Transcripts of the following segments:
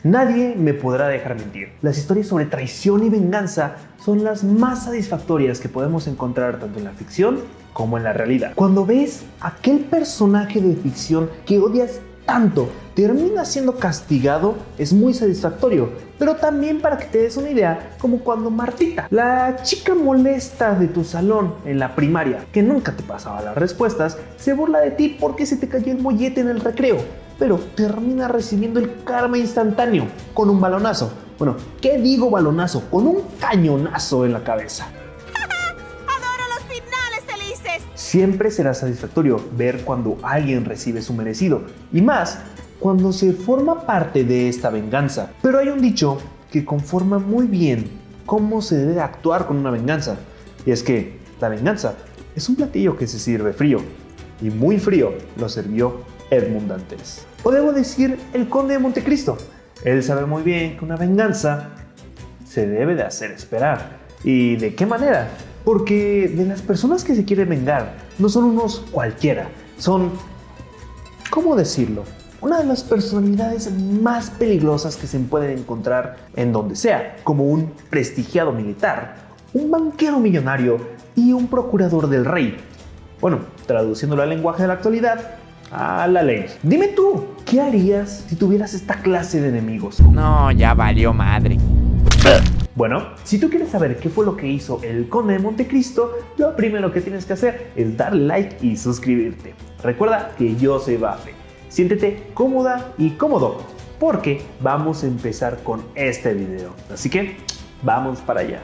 Nadie me podrá dejar mentir. Las historias sobre traición y venganza son las más satisfactorias que podemos encontrar tanto en la ficción como en la realidad. Cuando ves aquel personaje de ficción que odias tanto termina siendo castigado, es muy satisfactorio. Pero también, para que te des una idea, como cuando Martita, la chica molesta de tu salón en la primaria, que nunca te pasaba las respuestas, se burla de ti porque se te cayó el mollete en el recreo, pero termina recibiendo el karma instantáneo con un balonazo. Bueno, ¿qué digo balonazo? Con un cañonazo en la cabeza. ¡Adoro los finales felices! Siempre será satisfactorio ver cuando alguien recibe su merecido, y más cuando se forma parte de esta venganza. Pero hay un dicho que conforma muy bien cómo se debe actuar con una venganza, y es que la venganza es un platillo que se sirve frío, y muy frío lo sirvió Edmond Dantes. O debo decir, el Conde de Montecristo. Él sabe muy bien que una venganza se debe de hacer esperar. ¿Y de qué manera? Porque de las personas que se quieren vengar no son unos cualquiera, son, ¿cómo decirlo?, una de las personalidades más peligrosas que se pueden encontrar en donde sea, como un prestigiado militar, un banquero millonario y un procurador del rey. Bueno, traduciéndolo al lenguaje de la actualidad, a la ley. Dime tú, ¿qué harías si tuvieras esta clase de enemigos? No, ya valió madre. Bueno, si tú quieres saber qué fue lo que hizo el Conde de Montecristo, lo primero que tienes que hacer es darle like y suscribirte. Recuerda que yo soy Bafe. Siéntete cómoda y cómodo, porque vamos a empezar con este video. Así que, vamos para allá.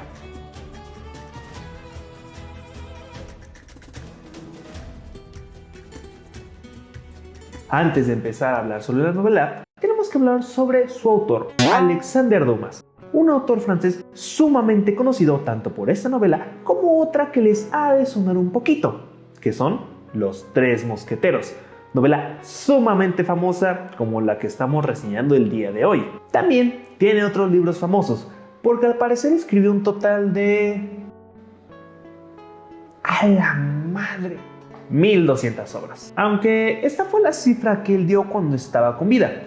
Antes de empezar a hablar sobre la novela, tenemos que hablar sobre su autor, Alexander Dumas, un autor francés sumamente conocido tanto por esta novela como otra que les ha de sonar un poquito, que son Los Tres Mosqueteros, novela sumamente famosa como la que estamos reseñando el día de hoy. También tiene otros libros famosos, porque al parecer escribió un total de... ¡a la madre! 1200 obras. Aunque esta fue la cifra que él dio cuando estaba con vida.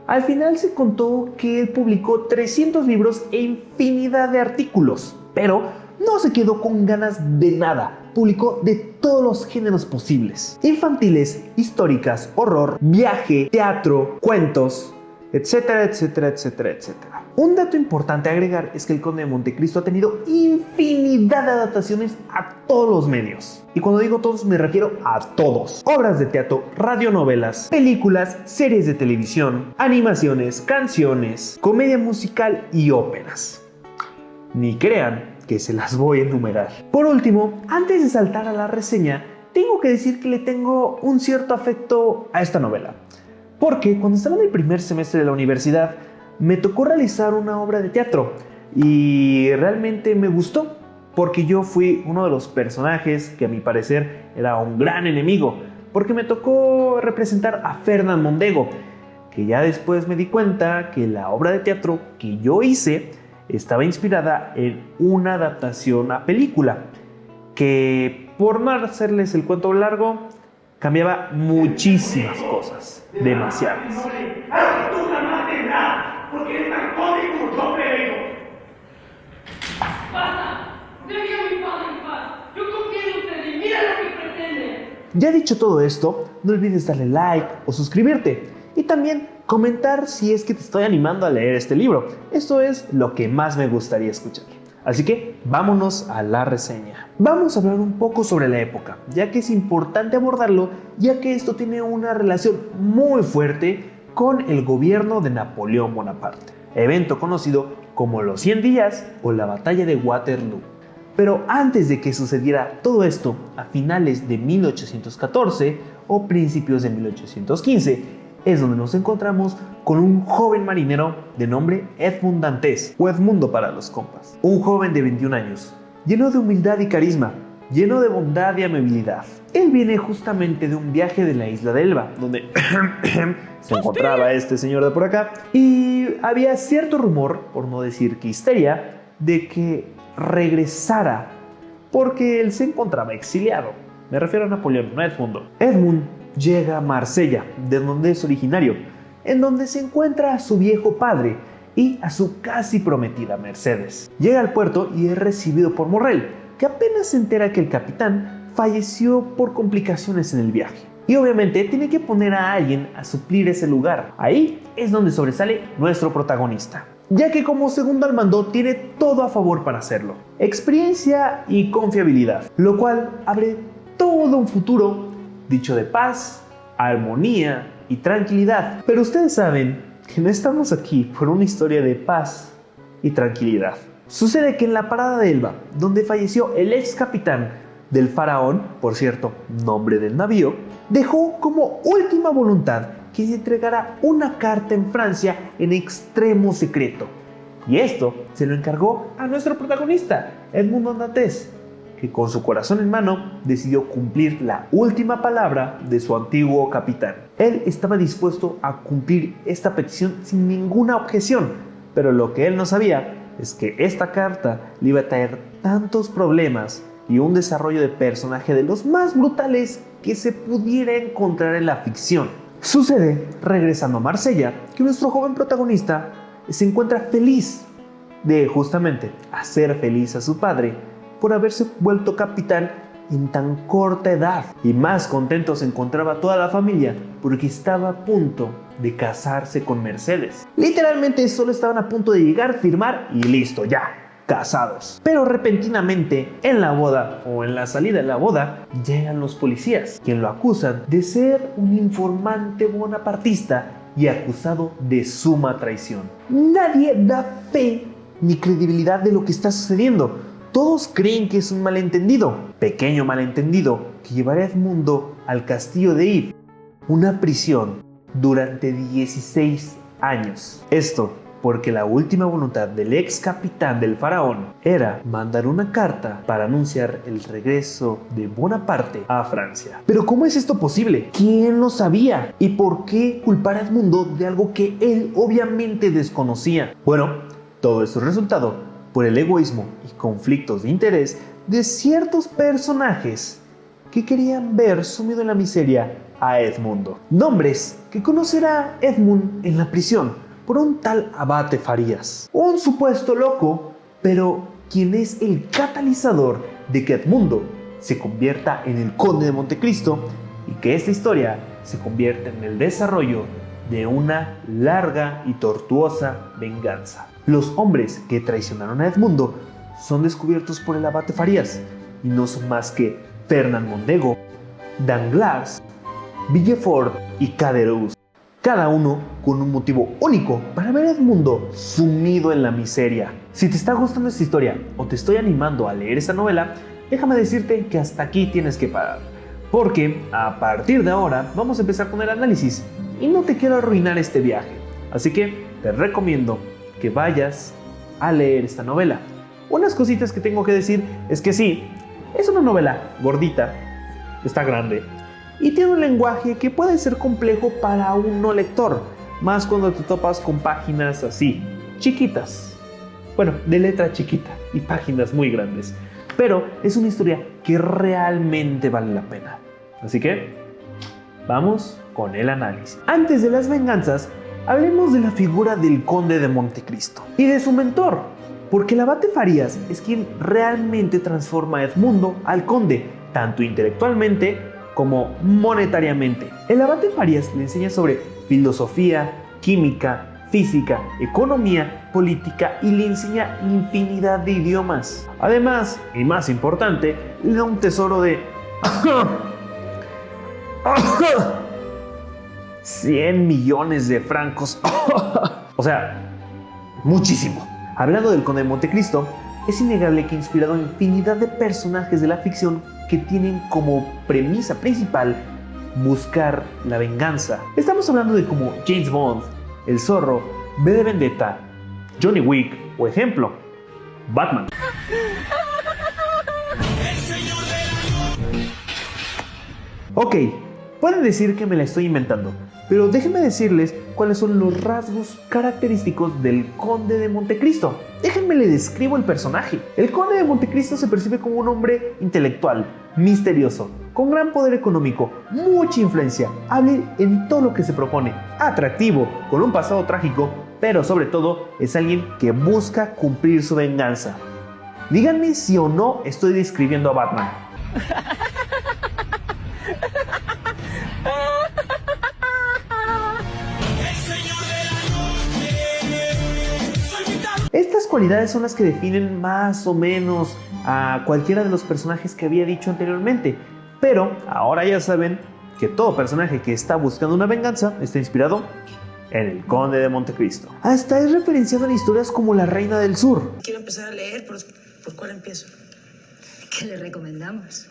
Al final se contó que él publicó 300 libros e infinidad de artículos, pero no se quedó con ganas de nada. Publicó de todos los géneros posibles: infantiles, históricas, horror, viaje, teatro, cuentos, etcétera, etcétera, etcétera, etcétera. Un dato importante a agregar es que el Conde de Montecristo ha tenido infinidad de adaptaciones a todos los medios. Y cuando digo todos me refiero a todos: obras de teatro, radionovelas, películas, series de televisión, animaciones, canciones, comedia musical y óperas. Ni crean que se las voy a enumerar. Por último, antes de saltar a la reseña, tengo que decir que le tengo un cierto afecto a esta novela. Porque cuando estaba en el primer semestre de la universidad, me tocó realizar una obra de teatro y realmente me gustó, porque yo fui uno de los personajes que a mi parecer era un gran enemigo, porque me tocó representar a Fernand Mondego, que ya después me di cuenta que la obra de teatro que yo hice estaba inspirada en una adaptación a película, que por no hacerles el cuento largo, cambiaba muchísimas cosas, demasiadas. Porque es tan cómico, yo creo. ¡Basta! ¡Deje a mi padre en paz! ¡Yo confío en usted y mira lo que pretende! Ya dicho todo esto, no olvides darle like o suscribirte. Y también comentar si es que te estoy animando a leer este libro. Esto es lo que más me gustaría escuchar. Así que vámonos a la reseña. Vamos a hablar un poco sobre la época, ya que es importante abordarlo, ya que esto tiene una relación muy fuerte con el gobierno de Napoleón Bonaparte, evento conocido como los 100 días o la batalla de Waterloo. Pero antes de que sucediera todo esto, a finales de 1814 o principios de 1815, es donde nos encontramos con un joven marinero de nombre Edmond Dantes, o Edmundo para los compas. Un joven de 21 años, lleno de humildad y carisma, lleno de bondad y amabilidad. Él viene justamente de un viaje de la isla de Elba, donde se encontraba este señor de por acá, y había cierto rumor, por no decir que histeria, de que regresara porque él se encontraba exiliado. Me refiero a Napoleón, no a Edmundo. Edmund llega a Marsella, de donde es originario, en donde se encuentra a su viejo padre y a su casi prometida Mercedes. Llega al puerto y es recibido por Morrel, que apenas se entera que el capitán falleció por complicaciones en el viaje. Y obviamente tiene que poner a alguien a suplir ese lugar. Ahí es donde sobresale nuestro protagonista, ya que como segundo al mando tiene todo a favor para hacerlo: experiencia y confiabilidad, lo cual abre todo un futuro dicho de paz, armonía y tranquilidad. Pero ustedes saben que no estamos aquí por una historia de paz y tranquilidad. Sucede que en la parada de Elba, donde falleció el ex capitán del Faraón, por cierto, nombre del navío, dejó como última voluntad que se entregara una carta en Francia en extremo secreto. Y esto se lo encargó a nuestro protagonista, Edmundo Dantes, que con su corazón en mano decidió cumplir la última palabra de su antiguo capitán. Él estaba dispuesto a cumplir esta petición sin ninguna objeción, pero lo que él no sabía es que esta carta le iba a traer tantos problemas y un desarrollo de personaje de los más brutales que se pudiera encontrar en la ficción. Sucede, regresando a Marsella, que nuestro joven protagonista se encuentra feliz de justamente hacer feliz a su padre por haberse vuelto capitán en tan corta edad. Y más contento se encontraba toda la familia porque estaba a punto de casarse con Mercedes. Literalmente solo estaban a punto de llegar, firmar y listo, ya, casados. Pero repentinamente en la boda o en la salida de la boda llegan los policías, quien lo acusan de ser un informante bonapartista y acusado de suma traición. Nadie da fe ni credibilidad de lo que está sucediendo. Todos creen que es un malentendido, pequeño malentendido, que llevará a Edmundo al castillo de If, una prisión durante 16 años. Esto porque la última voluntad del ex capitán del Faraón era mandar una carta para anunciar el regreso de Bonaparte a Francia. Pero ¿cómo es esto posible? ¿Quién lo sabía? ¿Y por qué culpar a Edmundo de algo que él obviamente desconocía? Bueno, todo esto es resultado por el egoísmo y conflictos de interés de ciertos personajes que querían ver sumido en la miseria a Edmundo. Nombres que conocerá Edmund en la prisión por un tal Abate Farías, un supuesto loco, pero quien es el catalizador de que Edmundo se convierta en el Conde de Montecristo y que esta historia se convierta en el desarrollo de una larga y tortuosa venganza. Los hombres que traicionaron a Edmundo son descubiertos por el Abate Farías y no son más que Fernand Mondego, Danglars, Villefort y Caderousse, cada uno con un motivo único para ver a Edmundo sumido en la miseria. Si te está gustando esta historia o te estoy animando a leer esta novela, déjame decirte que hasta aquí tienes que parar, porque a partir de ahora vamos a empezar con el análisis y no te quiero arruinar este viaje, así que te recomiendo que vayas a leer esta novela. Unas cositas que tengo que decir es que sí, es una novela gordita, está grande y tiene un lenguaje que puede ser complejo para un no lector, más cuando te topas con páginas así, chiquitas, bueno, de letra chiquita y páginas muy grandes, pero es una historia que realmente vale la pena. Así que vamos con el análisis. Antes de las venganzas, hablemos de la figura del Conde de Montecristo y de su mentor, porque el Abate Farías es quien realmente transforma a Edmundo al conde, tanto intelectualmente como monetariamente. El Abate Farías le enseña sobre filosofía, química, física, economía, política y le enseña infinidad de idiomas. Además, y más importante, le da un tesoro de 100 millones de francos. O sea, muchísimo. Hablando del Conde de Montecristo, es innegable que ha inspirado a infinidad de personajes de la ficción que tienen como premisa principal buscar la venganza. Estamos hablando de como James Bond, El Zorro, V de Vendetta, Johnny Wick o ejemplo, Batman. Ok, pueden decir que me la estoy inventando, pero déjenme decirles cuáles son los rasgos característicos del Conde de Montecristo. Déjenme le describo el personaje. El Conde de Montecristo se percibe como un hombre intelectual, misterioso, con gran poder económico, mucha influencia, hábil en todo lo que se propone, atractivo, con un pasado trágico, pero sobre todo es alguien que busca cumplir su venganza. Díganme si o no estoy describiendo a Batman. Estas cualidades son las que definen más o menos a cualquiera de los personajes que había dicho anteriormente, pero ahora ya saben que todo personaje que está buscando una venganza está inspirado en el Conde de Montecristo. Hasta es referenciado en historias como La Reina del Sur. Quiero empezar a leer, ¿por cuál empiezo? ¿Qué le recomendamos?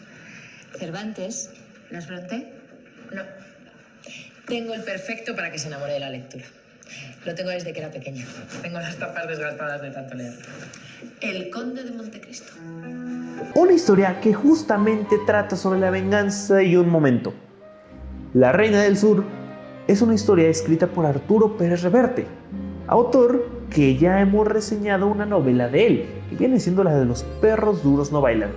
¿Cervantes? ¿Las Brontë? No. Tengo el perfecto para que se enamore de la lectura. Lo tengo desde que era pequeña. Tengo las tapas desgastadas de tanto leer. El Conde de Montecristo. Una historia que justamente trata sobre la venganza y un momento. La Reina del Sur es una historia escrita por Arturo Pérez Reverte, autor que ya hemos reseñado una novela de él, que viene siendo la de Los perros duros no bailan.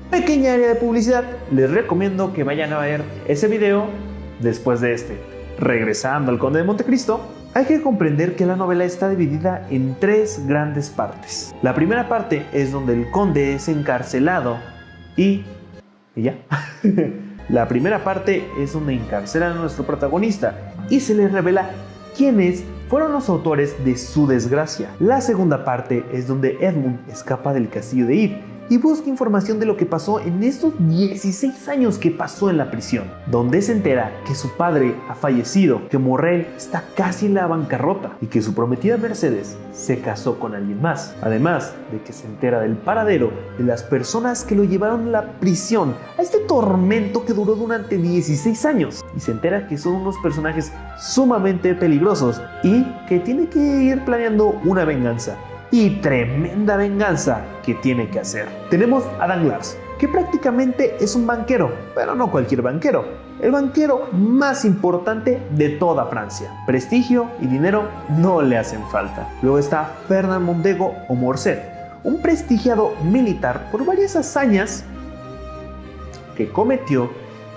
Pequeña área de publicidad, les recomiendo que vayan a ver ese video después de este. Regresando al Conde de Montecristo, hay que comprender que la novela está dividida en 3 grandes partes. La primera parte es donde el conde es encarcelado y ya. La primera parte es donde encarcelan a nuestro protagonista y se le revela quiénes fueron los autores de su desgracia. La segunda parte es donde Edmund escapa del castillo de Yves y busca información de lo que pasó en estos 16 años que pasó en la prisión, donde se entera que su padre ha fallecido, que Morrel está casi en la bancarrota y que su prometida Mercedes se casó con alguien más. Además de que se entera del paradero de las personas que lo llevaron a la prisión, a este tormento que duró durante 16 años, y se entera que son unos personajes sumamente peligrosos y que tiene que ir planeando una venganza. Y tremenda venganza que tiene que hacer. Tenemos a Danglars, que prácticamente es un banquero, pero no cualquier banquero, el banquero más importante de toda Francia. Prestigio y dinero no le hacen falta. Luego está Fernand Mondego o Morcerf, un prestigiado militar por varias hazañas que cometió,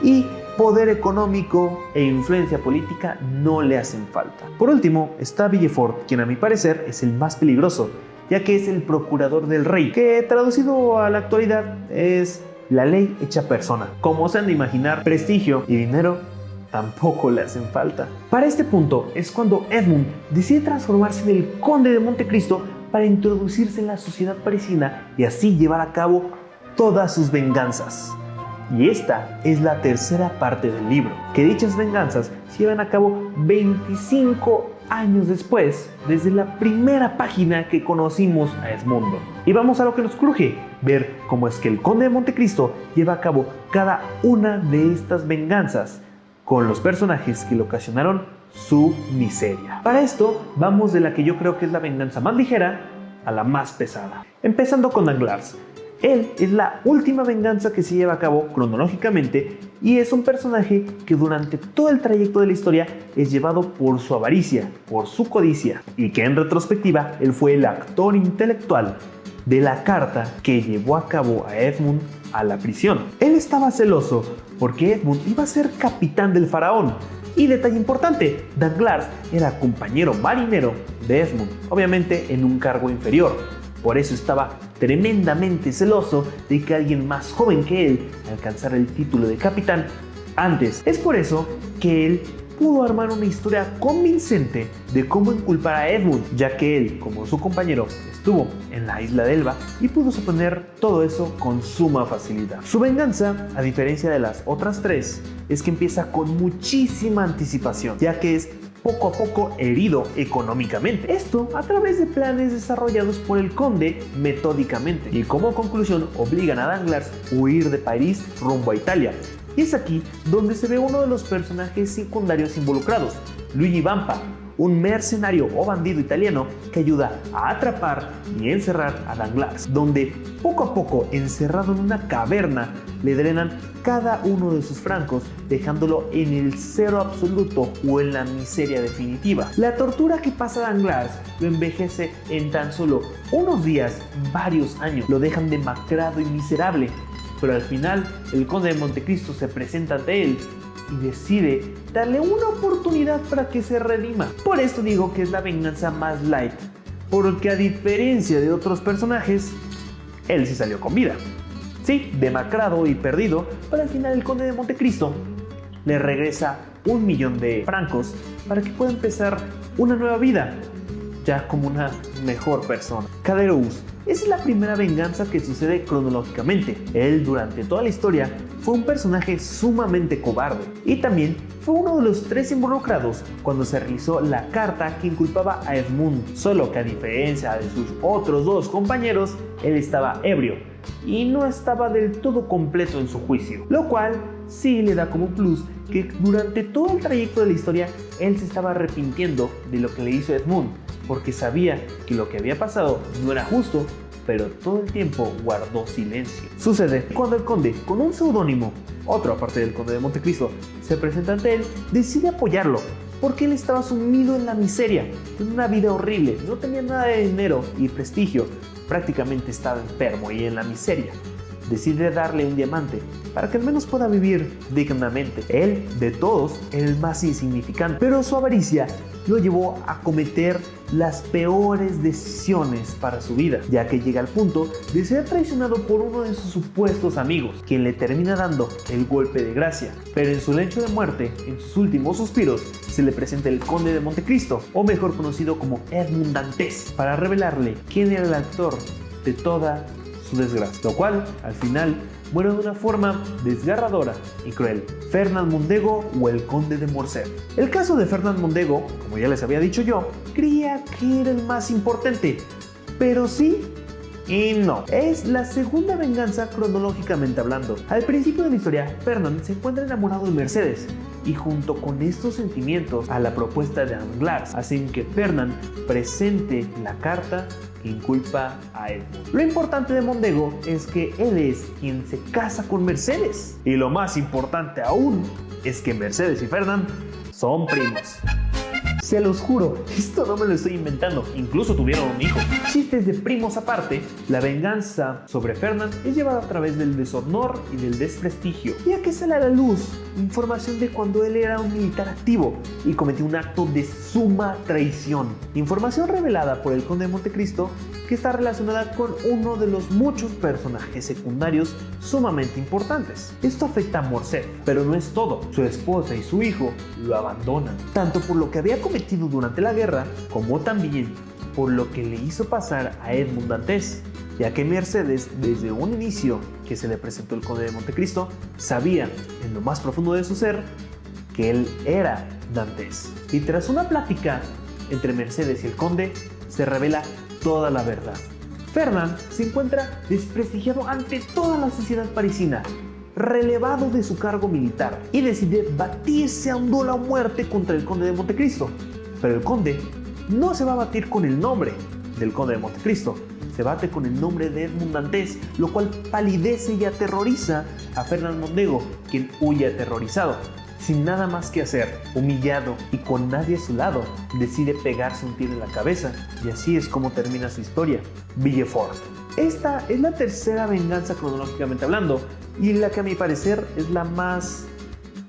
y poder económico e influencia política no le hacen falta. Por último está Villefort, quien a mi parecer es el más peligroso, ya que es el procurador del rey, que traducido a la actualidad es la ley hecha persona. Como se han de imaginar, prestigio y dinero tampoco le hacen falta. Para este punto es cuando Edmund decide transformarse en el Conde de Montecristo para introducirse en la sociedad parisina y así llevar a cabo todas sus venganzas. Y esta es la tercera parte del libro, que dichas venganzas se llevan a cabo 25 años después, desde la primera página que conocimos a Edmundo. Y vamos a lo que nos cruje, ver cómo es que el Conde de Montecristo lleva a cabo cada una de estas venganzas con los personajes que le ocasionaron su miseria. Para esto, vamos de la que yo creo que es la venganza más ligera a la más pesada. Empezando con Danglars. Él es la última venganza que se lleva a cabo cronológicamente y es un personaje que durante todo el trayecto de la historia es llevado por su avaricia, por su codicia, y que en retrospectiva él fue el actor intelectual de la carta que llevó a cabo a Edmund a la prisión. Él estaba celoso porque Edmund iba a ser capitán del faraón. Y detalle importante, Danglars era compañero marinero de Edmund, obviamente en un cargo inferior. Por eso estaba tremendamente celoso de que alguien más joven que él alcanzara el título de capitán antes. Es por eso que él pudo armar una historia convincente de cómo inculpar a Edmund, ya que él, como su compañero, estuvo en la isla de Elba y pudo suponer todo eso con suma facilidad. Su venganza, a diferencia de las otras 3, es que empieza con muchísima anticipación, ya que es poco a poco herido económicamente. Esto a través de planes desarrollados por el conde metódicamente, y como conclusión obligan a Danglars a huir de París rumbo a Italia. Y es aquí donde se ve uno de los personajes secundarios involucrados, Luigi Vampa, un mercenario o bandido italiano que ayuda a atrapar y encerrar a Danglars, donde poco a poco, encerrado en una caverna, le drenan cada uno de sus francos, dejándolo en el cero absoluto o en la miseria definitiva. La tortura que pasa Danglars lo envejece en tan solo unos días, varios años, lo dejan demacrado y miserable, pero al final el conde de Montecristo se presenta ante él y decide darle una oportunidad para que se redima. Por esto digo que es la venganza más light, porque a diferencia de otros personajes, él sí salió con vida. Sí, demacrado y perdido, pero al final el conde de Montecristo le regresa 1 millón de francos para que pueda empezar una nueva vida, ya como una mejor persona. Caderousse, esa es la primera venganza que sucede cronológicamente. Él durante toda la historia fue un personaje sumamente cobarde y también fue uno de los 3 involucrados cuando se realizó la carta que inculpaba a Edmund, solo que a diferencia de sus otros 2 compañeros, él estaba ebrio y no estaba del todo completo en su juicio, lo cual sí le da como plus que durante todo el trayecto de la historia él se estaba arrepintiendo de lo que le hizo Edmund, porque sabía que lo que había pasado no era justo, pero todo el tiempo guardó silencio. Sucede cuando el conde, con un seudónimo, otro aparte del conde de Montecristo, se presenta ante él, decide apoyarlo, porque él estaba sumido en la miseria, en una vida horrible, no tenía nada de dinero y prestigio, prácticamente estaba enfermo y en la miseria. Decide darle un diamante para que al menos pueda vivir dignamente. Él, de todos, era el más insignificante, pero su avaricia lo llevó a cometer las peores decisiones para su vida, ya que llega al punto de ser traicionado por uno de sus supuestos amigos, quien le termina dando el golpe de gracia. Pero en su lecho de muerte, en sus últimos suspiros, se le presenta el conde de Montecristo, o mejor conocido como Edmund Dantes, para revelarle quién era el autor de toda su desgracia, lo cual al final muere de una forma desgarradora y cruel. Fernand Mondego o el conde de Morcerf. El caso de Fernand Mondego, como ya les había dicho yo, creía que era el más importante, pero sí y no. Es la segunda venganza cronológicamente hablando. Al principio de la historia, Fernand se encuentra enamorado de Mercedes y junto con estos sentimientos a la propuesta de Danglars hacen que Fernand presente la carta que inculpa a Edmund. Lo importante de Mondego es que él es quien se casa con Mercedes. Y lo más importante aún es que Mercedes y Fernand son primos. Se los juro, esto no me lo estoy inventando, incluso tuvieron un hijo. Chistes de primos aparte, la venganza sobre Fernand es llevada a través del deshonor y del desprestigio, ya que sale a la luz información de cuando él era un militar activo y cometió un acto de suma traición. Información revelada por el conde de Montecristo que está relacionada con uno de los muchos personajes secundarios sumamente importantes. Esto afecta a Morcerf, pero no es todo. Su esposa y su hijo lo abandonan, tanto por lo que había cometido durante la guerra, como también por lo que le hizo pasar a Edmund Dantes, ya que Mercedes, desde un inicio que se le presentó el conde de Montecristo, sabía en lo más profundo de su ser que él era Dantes. Y tras una plática entre Mercedes y el conde, se revela toda la verdad. Fernand se encuentra desprestigiado ante toda la sociedad parisina, relevado de su cargo militar, y decide batirse a un duelo a muerte contra el conde de Montecristo. Pero el conde no se va a batir con el nombre del conde de Montecristo, se bate con el nombre de Edmund Dantes, lo cual palidece y aterroriza a Fernand Mondego, quien huye aterrorizado. Sin nada más que hacer, humillado y con nadie a su lado, decide pegarse un tiro en la cabeza, y así es como termina su historia, Villefort. Esta es la tercera venganza cronológicamente hablando, y la que a mi parecer es la más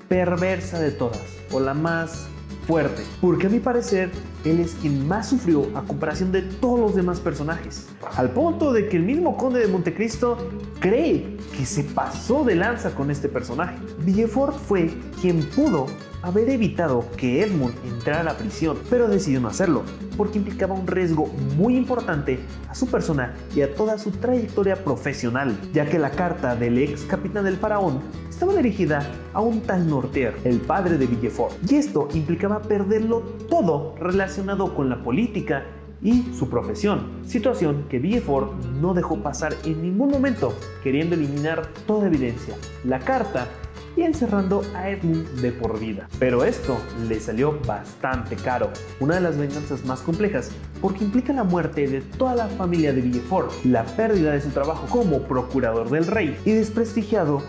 perversa de todas, o la más fuerte, porque a mi parecer él es quien más sufrió a comparación de todos los demás personajes, al punto de que el mismo conde de Montecristo cree que se pasó de lanza con este personaje. Villefort fue quien pudo haber evitado que Edmund entrara a prisión, pero decidió no hacerlo, porque implicaba un riesgo muy importante a su persona y a toda su trayectoria profesional, ya que la carta del ex capitán del faraón estaba dirigida a un tal Nortier, el padre de Villefort, y esto implicaba perderlo todo relacionado con la política y su profesión, situación que Villefort no dejó pasar en ningún momento, queriendo eliminar toda evidencia, la carta y encerrando a Edmund de por vida. Pero esto le salió bastante caro, una de las venganzas más complejas, porque implica la muerte de toda la familia de Villefort, la pérdida de su trabajo como procurador del rey y desprestigiado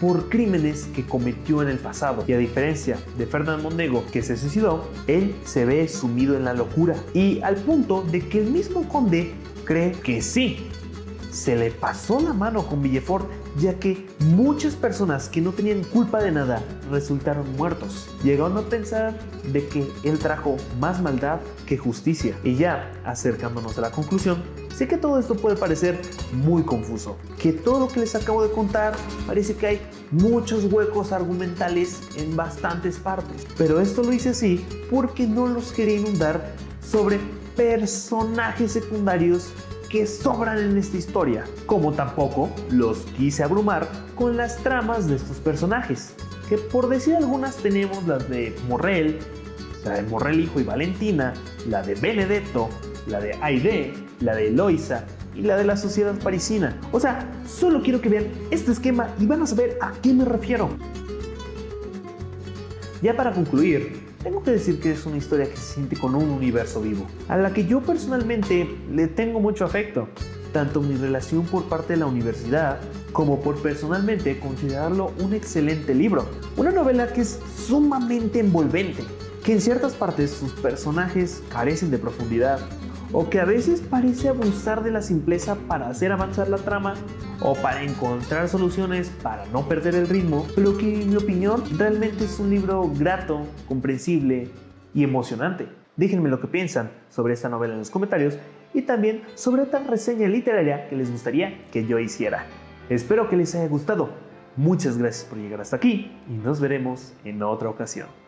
por crímenes que cometió en el pasado. Y a diferencia de Fernand Mondego, que se suicidó, él se ve sumido en la locura, y al punto de que el mismo conde cree que sí se le pasó la mano con Villefort, ya que muchas personas que no tenían culpa de nada resultaron muertos, llegando a pensar de que él trajo más maldad que justicia. Y ya acercándonos a la conclusión, sé que todo esto puede parecer muy confuso, que todo lo que les acabo de contar parece que hay muchos huecos argumentales en bastantes partes, pero esto lo hice así porque no los quería inundar sobre personajes secundarios que sobran en esta historia, como tampoco los quise abrumar con las tramas de estos personajes, que por decir algunas tenemos las de Morrel, la de Morrel hijo y Valentina, la de Benedetto, la de Aide, la de Eloisa y la de la sociedad parisina. O sea, solo quiero que vean este esquema y van a saber a qué me refiero. Ya para concluir, tengo que decir que es una historia que se siente con un universo vivo, a la que yo personalmente le tengo mucho afecto, tanto mi relación por parte de la universidad, como por personalmente considerarlo un excelente libro. Una novela que es sumamente envolvente, que en ciertas partes sus personajes carecen de profundidad, o que a veces parece abusar de la simpleza para hacer avanzar la trama, o para encontrar soluciones para no perder el ritmo, pero que en mi opinión realmente es un libro grato, comprensible y emocionante. Déjenme lo que piensan sobre esta novela en los comentarios y también sobre otra reseña literaria que les gustaría que yo hiciera. Espero que les haya gustado. Muchas gracias por llegar hasta aquí y nos veremos en otra ocasión.